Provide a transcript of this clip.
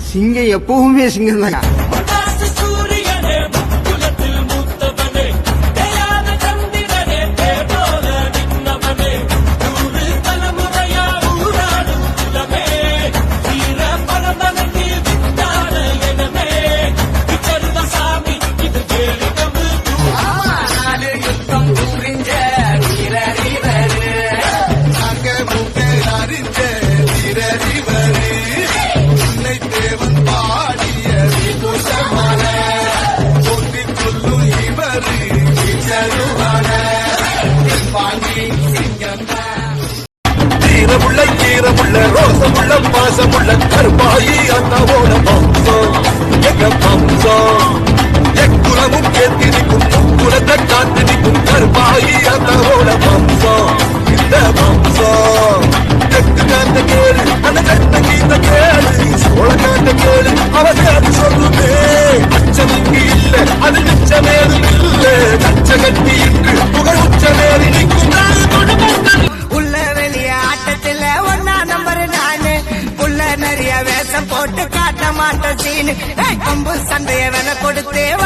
சிங்கம் எப்பவுமே சிங்கம் தாங்க. ஈரமுள்ள ஈரமுள்ள ரோசமுள்ள பாசமுள்ள கருப்பாயி அண்ணாவோட வம்சம் எங்க வம்சம் எக்குலமும் கேட்டு நிற்கும் முக்குலத்தை காத்து நிற்கும் கருப்பாயி அண்ணாவோட வம்சம் இந்த வம்சம் தெற்கு காத்த கேளு அந்த கட்ட கீத்த கேளு சோழ காத்த கேளு அவன் சொல்லுமே அச்சம் இங்கு இல்ல அது நிச்சமேதும் இல்ல கச்ச கட்டி இன்று புகழ் உச்சமேறி நிற்கும் நிறைய வேஷம் போட்டு காட்ட மாட்டேன் சீனு சந்தைய வேலை கொடுத்தே